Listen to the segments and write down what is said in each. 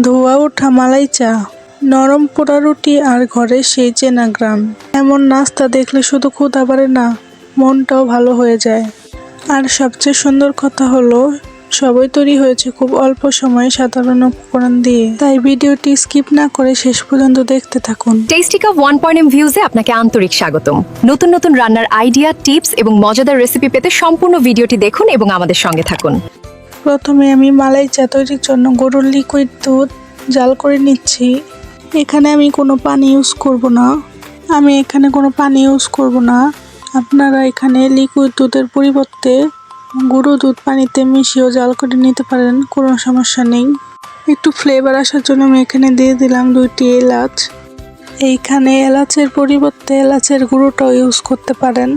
ধোয়া ওঠা মালাই চা, নরম পোড়া রুটি আর ঘরের সেই চেনা গ্রাম। এমন নাস্তা দেখলে শুধু ক্ষুধা বাড়ে না, মনটাও ভালো হয়ে যায়। আর সবচেয়ে সুন্দর কথা হলো সবই তৈরি হয়েছে খুব অল্প সময়ে সাধারণ উপকরণ দিয়ে। তাই ভিডিওটি স্কিপ না করে শেষ পর্যন্ত দেখতে থাকুন। টেস্টি কাপ 1.m ভিউজে আপনাকে আন্তরিক স্বাগতম। নতুন নতুন রান্নার আইডিয়া, টিপস এবং মজাদার রেসিপি পেতে সম্পূর্ণ ভিডিওটি দেখুন এবং আমাদের সঙ্গে থাকুন। প্রথমে আমি মালাই চা তৈরির জন্য গরুর লিকুইড দুধ জাল করে নিচ্ছি। এখানে আমি কোনো পানি ইউজ করব না। আপনারা এখানে লিকুইড দুধের পরিবর্তে গুঁড়ো দুধ পানিতে মিশিয়েও জাল করে নিতে পারেন, কোনো সমস্যা নেই। একটু ফ্লেভার আসার জন্য আমি এখানে দিয়ে দিলাম 2টি এলাচ। এইখানে এলাচের পরিবর্তে এলাচের গুঁড়োটাও ইউজ করতে পারেন।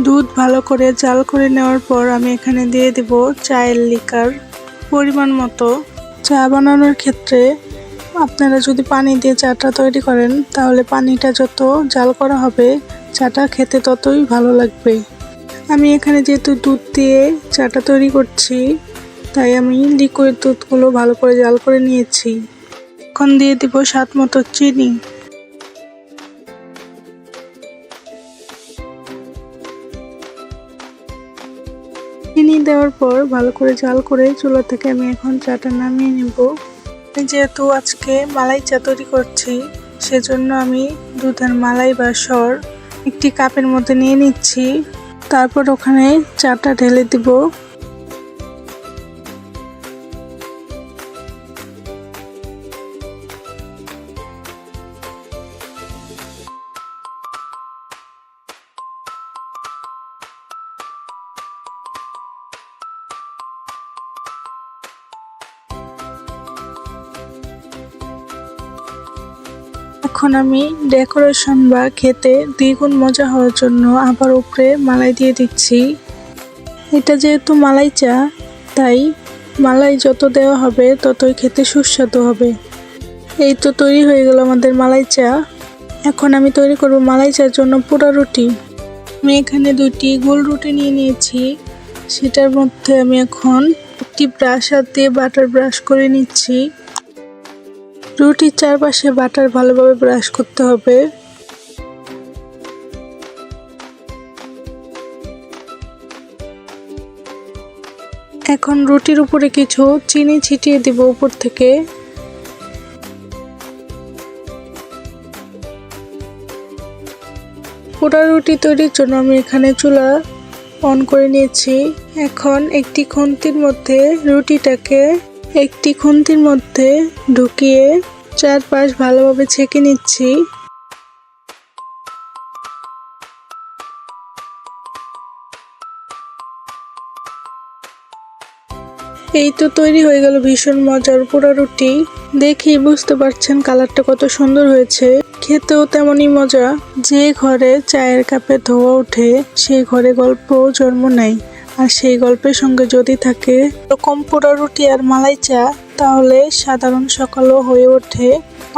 দুধ ভালো করে জাল করে নেওয়ার পর আমি এখানে দিয়ে দিব চায়ের লিকার পরিমাণ মতো। চা বানানোর ক্ষেত্রে আপনারা যদি পানি দিয়ে চাটা তৈরি করেন তাহলে পানিটা যত জাল করা হবে চাটা খেতে ততই ভালো লাগবে। আমি এখানে যেহেতু দুধ দিয়ে চাটা তৈরি করছি তাই আমি লিকুইড দুধগুলো ভালো করে জাল করে নিয়েছি। এখন দিয়ে দিব স্বাদ মতো চিনি। চিনি দেওয়ার পর ভালো করে জাল করে চুলা থেকে আমি এখন চাটা নামিয়ে নেব। যেহেতু আজকে মালাই চা তৈরি করছি সেজন্য আমি দুধের মালাই বা সর একটি কাপের মধ্যে নিয়ে নিচ্ছি। তারপর ওখানে চাটা ঢেলে দিব। এখন আমি ডেকোরেশন বা খেতে দ্বিগুণ মজা হওয়ার জন্য আবার উপরে মালাই দিয়ে দিচ্ছি। এটা যেহেতু মালাই চা তাই মালাই যত দেওয়া হবে ততই খেতে সুস্বাদু হবে। এই তো তৈরি হয়ে গেল আমাদের মালাই চা। এখন আমি তৈরি করব মালাই চার জন্য পোড়া রুটি। আমি এখানে 2টি গোল রুটি নিয়ে নিয়েছি। সেটার মধ্যে আমি এখন একটি ব্রাশ দিয়ে বাটার ব্রাশ করে নিচ্ছি। রুটির চারপাশে বাটার ভালোভাবে ব্রাশ করতে হবে। এখন রুটির উপরে কিছু চিনি ছিটিয়ে দিব উপর থেকে। পোড়া রুটি তৈরির জন্য আমি এখানে চুলা অন করে নিয়েছি। এখন একটি খুন্তির মধ্যে ঢুকিয়ে চারপাশ ভালোভাবে ছেঁকে নিচ্ছি। এই তো তৈরি হয়ে গেল ভীষণ মজার পোড়া রুটি। দেখেই বুঝতে পারছেন কালারটা কত সুন্দর হয়েছে, খেতেও তেমনই মজা। যে ঘরে চায়ের কাপে ধোয়া ওঠে সেই ঘরে গল্প জন্ম নেয়। আর সেই গল্পের সঙ্গে যদি থাকে এরকম পোড়া রুটি আর মালাই চা তাহলে সাধারণ সকালও হয়ে ওঠে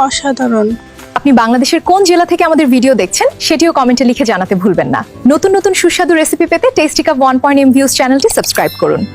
অসাধারণ। আপনি বাংলাদেশের কোন জেলা থেকে আমাদের ভিডিও দেখছেন সেটিও কমেন্টে লিখে জানাতে ভুলবেন না। নতুন নতুন সুস্বাদু রেসিপি পেতে টেস্টি কাপ 1.m ভিউজ চ্যানেলটি সাবস্ক্রাইব করুন।